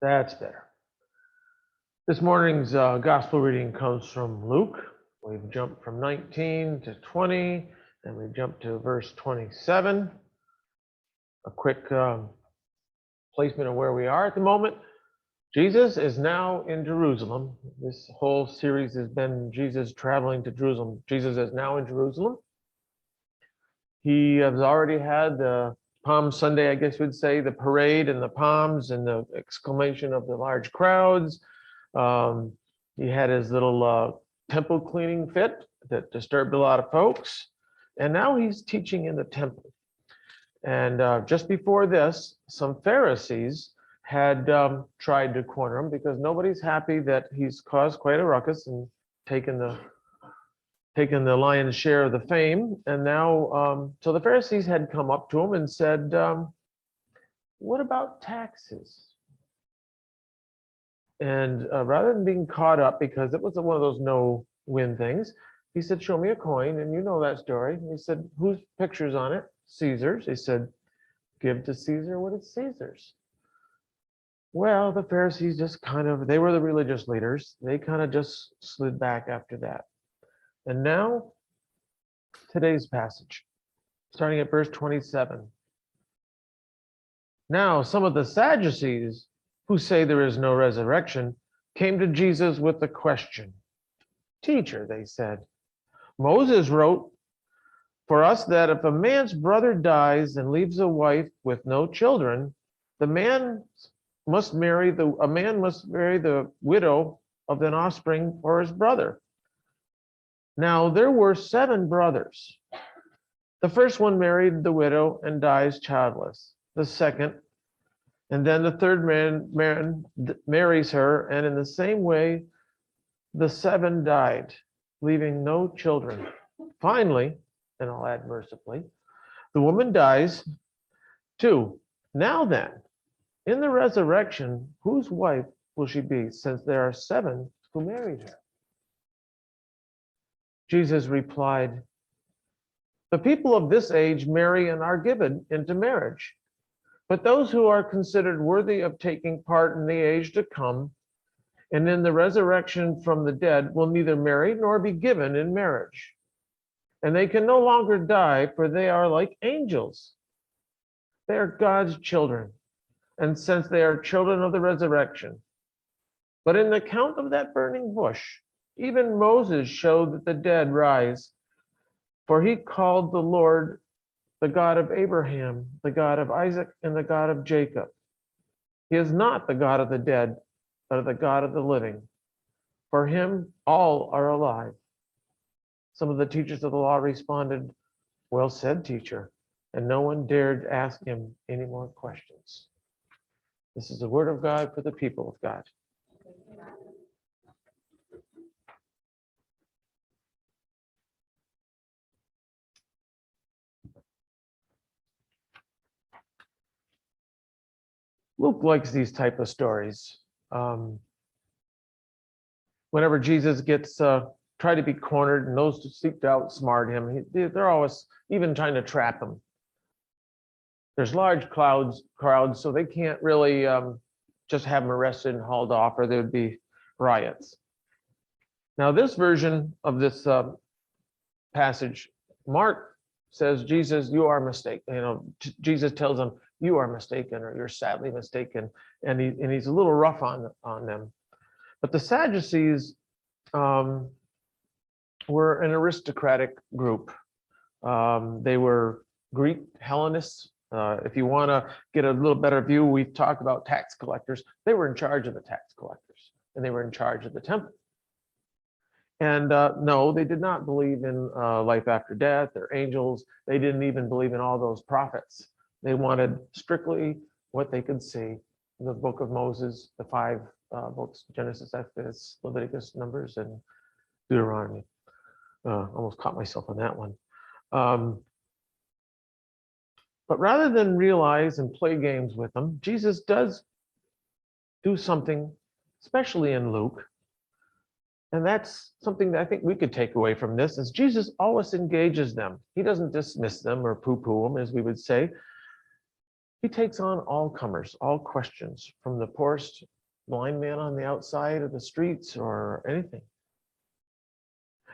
That's better. This morning's gospel reading comes from Luke. We've jumped from 19 to 20, and we jumped to verse 27. A quick placement of where we are at the moment. Jesus is now in Jerusalem. This whole series has been Jesus traveling to Jerusalem. Jesus is now in Jerusalem. He has already had the Palm Sunday, I guess we'd say, the parade and the palms and the exclamation of the large crowds. He had his little temple cleaning fit that disturbed a lot of folks. And now he's teaching in the temple. And just before this, some Pharisees had tried to corner him because nobody's happy that he's caused quite a ruckus and taken the lion's share of the fame. And now, so the Pharisees had come up to him and said, what about taxes? And rather than being caught up, because it was one of those no-win things, he said, show me a coin. And you know that story. And he said, whose picture's on it? Caesar's. He said, give to Caesar what is Caesar's. Well, the Pharisees just they were the religious leaders. They kind of just slid back after that. And now, today's passage, starting at verse 27. Now, some of the Sadducees, who say there is no resurrection, came to Jesus with the question. Teacher, they said, Moses wrote for us that if a man's brother dies and leaves a wife with no children, a man must marry the widow of an offspring or his brother. Now there were 7 brothers. The first one married the widow and dies childless. The second, and then the third man marries her, and in the same way, the 7 died, leaving no children. Finally, and I'll add mercifully, the woman dies too. Now then, in the resurrection, whose wife will she be, since there are 7 who married her? Jesus replied, the people of this age marry and are given into marriage. But those who are considered worthy of taking part in the age to come and in the resurrection from the dead will neither marry nor be given in marriage. And they can no longer die, for they are like angels. They are God's children, and since they are children of the resurrection. But in the account of that burning bush, even Moses showed that the dead rise, for he called the Lord the God of Abraham, the God of Isaac, and the God of Jacob. He is not the God of the dead, but the God of the living. For him, all are alive. Some of the teachers of the law responded, well said, teacher, and no one dared ask him any more questions. This is the word of God for the people of God. Luke likes these type of stories. Whenever Jesus gets tried to be cornered and those who seek to outsmart him, they're always even trying to trap him. There's large crowds, so they can't really just have him arrested and hauled off, or there would be riots. Now, this version of this passage, Mark says, Jesus, you are mistaken. Jesus tells them, you are mistaken, or you're sadly mistaken, and he's a little rough on them. But the Sadducees were an aristocratic group. They were Greek Hellenists. If you want to get a little better view, we've talked about tax collectors. They were in charge of the tax collectors, and they were in charge of the temple. And no, they did not believe in life after death or angels. They didn't even believe in all those prophets. They wanted strictly what they could see in the book of Moses, the 5 books, Genesis, Exodus, Leviticus, Numbers, and Deuteronomy. Almost caught myself on that one. But rather than realize and play games with them, Jesus does do something, especially in Luke. And that's something that I think we could take away from this, is Jesus always engages them. He doesn't dismiss them or poo-poo them, as we would say. He takes on all comers, all questions, from the poorest blind man on the outside of the streets or anything.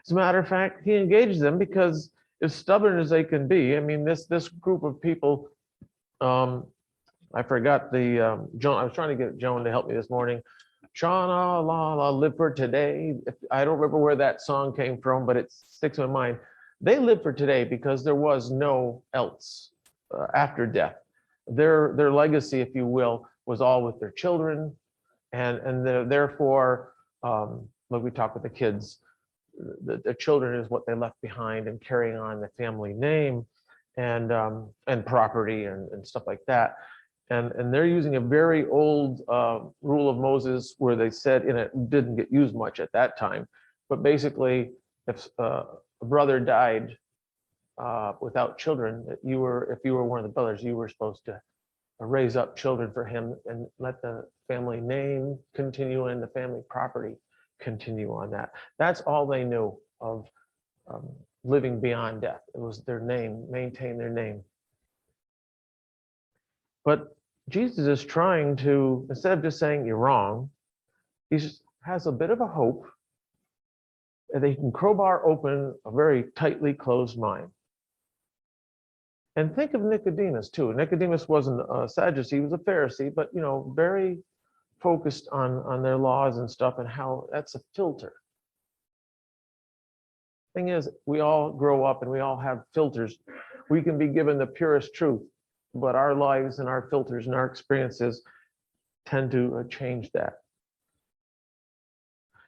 As a matter of fact, he engages them because, as stubborn as they can be, I mean, this group of people, I forgot the Joan. I was trying to get Joan to help me this morning. Shana la la, live for today. I don't remember where that song came from, but it sticks in my mind. They lived for today because there was no else after death. Their legacy, if you will, was all with their children, and therefore, like we talk with the kids, the children is what they left behind, and carrying on the family name and property and stuff like that. And they're using a very old rule of Moses where they said, and it didn't get used much at that time, but basically, if a brother died without children, if you were one of the brothers, you were supposed to raise up children for him and let the family name continue and the family property continue on that. That's all they knew of living beyond death. It was their name, maintain their name. But Jesus is trying to, instead of just saying you're wrong, he just has a bit of a hope that he can crowbar open a very tightly closed mind. And think of Nicodemus too. Nicodemus wasn't a Sadducee, he was a Pharisee, but very focused on their laws and stuff, and how that's a filter. Thing is, we all grow up and we all have filters. We can be given the purest truth, but our lives and our filters and our experiences tend to change that.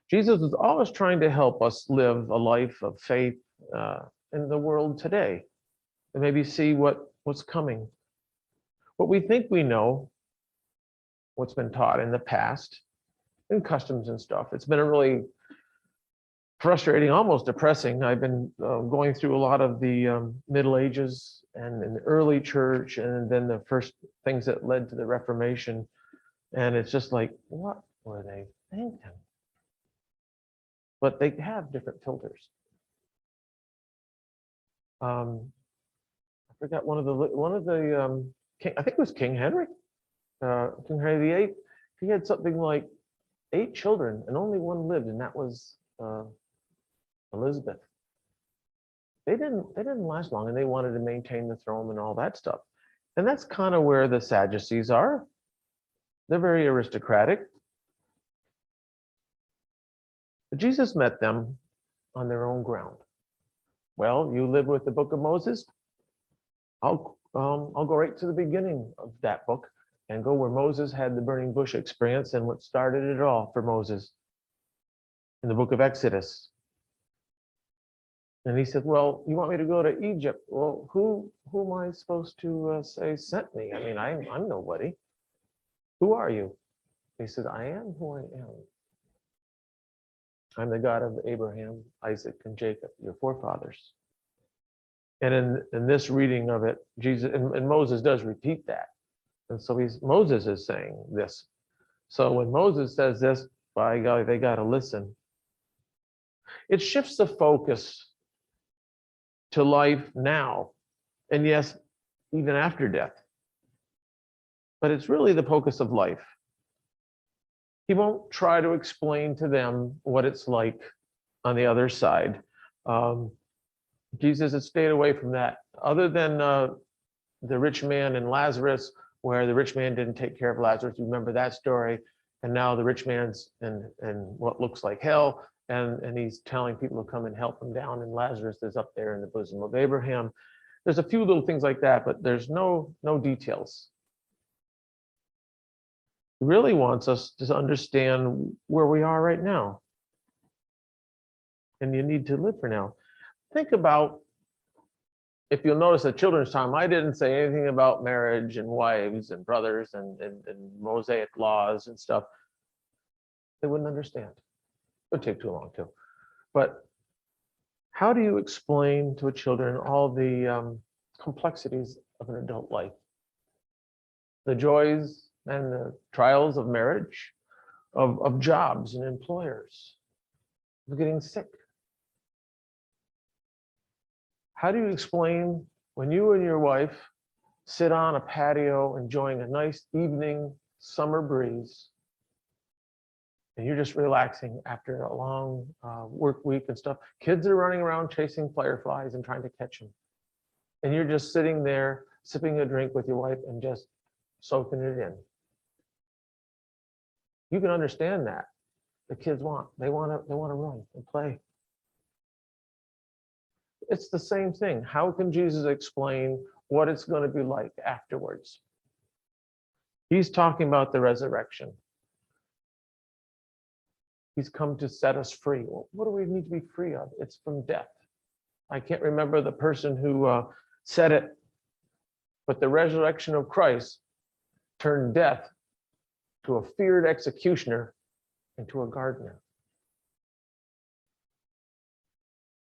Jesus is always trying to help us live a life of faith in the world today, and maybe see what's coming. What we think we know, what's been taught in the past, and customs and stuff. It's been a really frustrating, almost depressing. I've been going through a lot of the Middle Ages and in the early church, and then the first things that led to the Reformation. And it's just like, what were they thinking? But they have different filters. I forgot one of the king, I think it was King Henry, King Henry VIII. He had something like 8 children, and only one lived, and that was Elizabeth. They didn't last long, and they wanted to maintain the throne and all that stuff. And that's kind of where the Sadducees are. They're very aristocratic. But Jesus met them on their own ground. Well, you live with the book of Moses. I'll go right to the beginning of that book and go where Moses had the burning bush experience and what started it all for Moses in the book of Exodus. And he said, well, you want me to go to Egypt? Well, who am I supposed to say sent me? I mean, I'm nobody. Who are you? He said, I am who I am. I'm the God of Abraham, Isaac, and Jacob, your forefathers. And in this reading of it, Jesus and Moses does repeat that. And so Moses is saying this. So when Moses says this, by golly, they got to listen. It shifts the focus to life now, and yes, even after death. But it's really the focus of life. He won't try to explain to them what it's like on the other side. Jesus has stayed away from that, other than the rich man and Lazarus, where the rich man didn't take care of Lazarus. You remember that story? And now the rich man's in what looks like hell, and he's telling people to come and help him down, and Lazarus is up there in the bosom of Abraham. There's a few little things like that, but there's no details. He really wants us to understand where we are right now. And you need to live for now. Think about, if you'll notice at children's time, I didn't say anything about marriage and wives and brothers and Mosaic laws and stuff. They wouldn't understand. It would take too long too. But how do you explain to children all the complexities of an adult life? The joys and the trials of marriage, of jobs and employers, of getting sick. How do you explain when you and your wife sit on a patio enjoying a nice evening summer breeze, and you're just relaxing after a long work week and stuff. Kids are running around chasing fireflies and trying to catch them. And you're just sitting there sipping a drink with your wife and just soaking it in. You can understand that. The kids they want to run and play. It's the same thing. How can Jesus explain what it's going to be like afterwards? He's talking about the resurrection. He's come to set us free. Well, what do we need to be free of? It's from death. I can't remember the person who said it, but the resurrection of Christ turned death to a feared executioner into a gardener.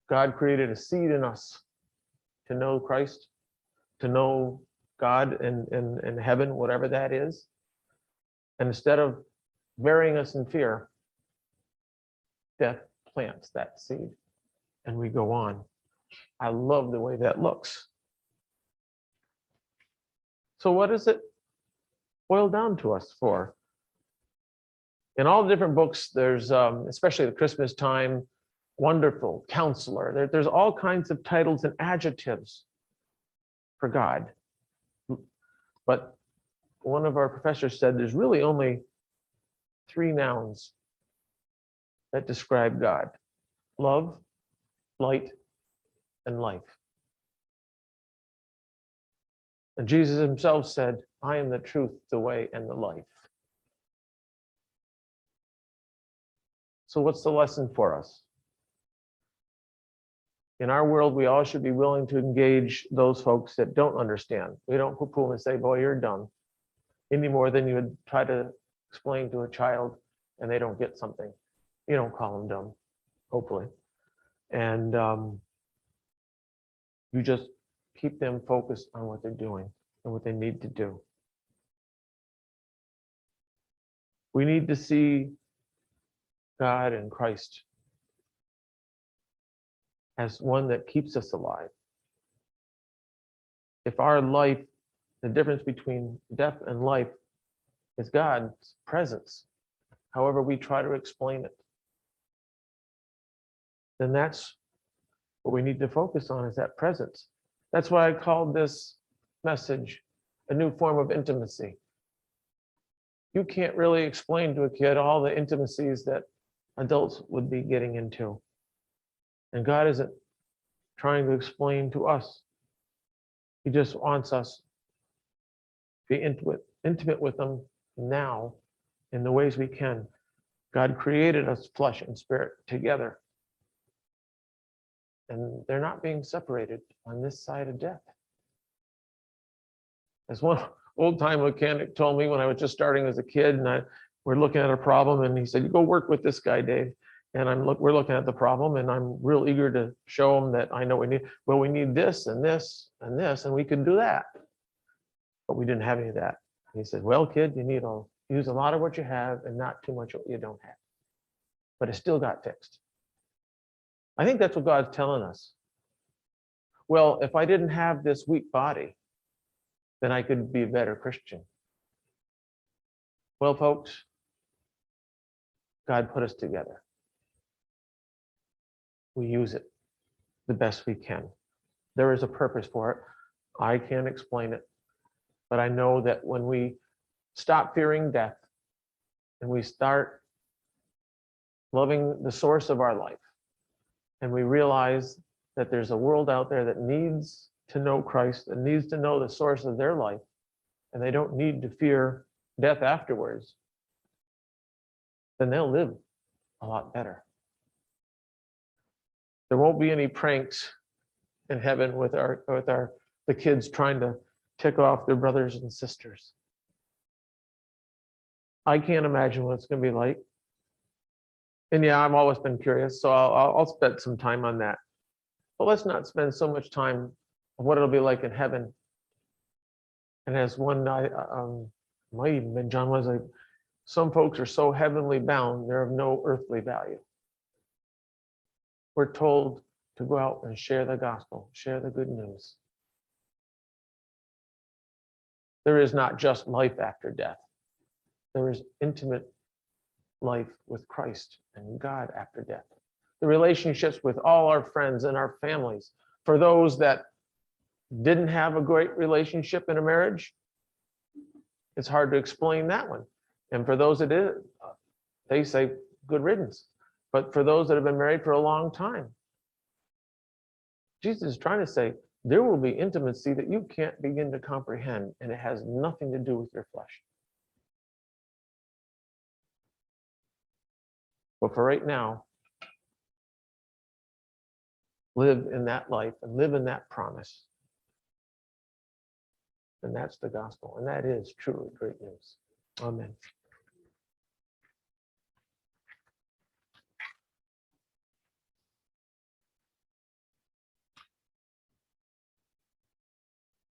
God created a seed in us to know Christ, to know God and heaven, whatever that is. And instead of burying us in fear, death plants that seed and we go on. I love the way that looks. So what does it boil down to us for? In all the different books, there's, especially the Christmas time, Wonderful, Counselor. There's all kinds of titles and adjectives for God. But one of our professors said there's really only 3 nouns that describe God: love, light, and life. And Jesus himself said, I am the truth, the way, and the life. So what's the lesson for us? In our world, we all should be willing to engage those folks that don't understand. We don't poo-poo them and say, boy, you're dumb, any more than you would try to explain to a child and they don't get something. You don't call them dumb, hopefully. And you just keep them focused on what they're doing and what they need to do. We need to see God and Christ as one that keeps us alive. If our life, the difference between death and life is God's presence, however we try to explain it, then that's what we need to focus on, is that presence. That's why I called this message a new form of intimacy. You can't really explain to a kid all the intimacies that adults would be getting into. And God isn't trying to explain to us. He just wants us to be intimate with him now in the ways we can. God created us flesh and spirit together. And they're not being separated on this side of death. As one old-time mechanic told me when I was just starting as a kid, and we're looking at a problem, and he said, you go work with this guy, Dave. And we're looking at the problem, and I'm real eager to show him that I know we need, well, we need this and this and this, and we can do that. But we didn't have any of that. And he said, well, kid, you need to use a lot of what you have and not too much what you don't have. But it still got fixed. I think that's what God's telling us. Well, if I didn't have this weak body, then I could be a better Christian. Well, folks, God put us together. We use it the best we can. There is a purpose for it. I can't explain it, but I know that when we stop fearing death and we start loving the source of our life, and we realize that there's a world out there that needs to know Christ and needs to know the source of their life, and they don't need to fear death afterwards, then they'll live a lot better. There won't be any pranks in heaven with the kids trying to tick off their brothers and sisters. I can't imagine what it's going to be like. And yeah, I've always been curious, so I'll spend some time on that. But let's not spend so much time on what it'll be like in heaven. And as one night, might even been John Wesley, some folks are so heavenly bound, they're of no earthly value. We're told to go out and share the gospel, share the good news. there is not just life after death. There is intimate life with Christ and God after death. The relationships with all our friends and our families. For those that didn't have a great relationship in a marriage, it's hard to explain that one. And for those that did, they say good riddance. But for those that have been married for a long time, Jesus is trying to say there will be intimacy that you can't begin to comprehend, and it has nothing to do with your flesh. But for right now, live in that life and live in that promise. And that's the gospel. And that is truly great news. Amen.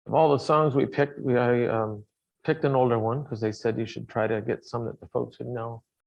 Of all the songs we picked, I picked an older one because they said you should try to get some that the folks would know.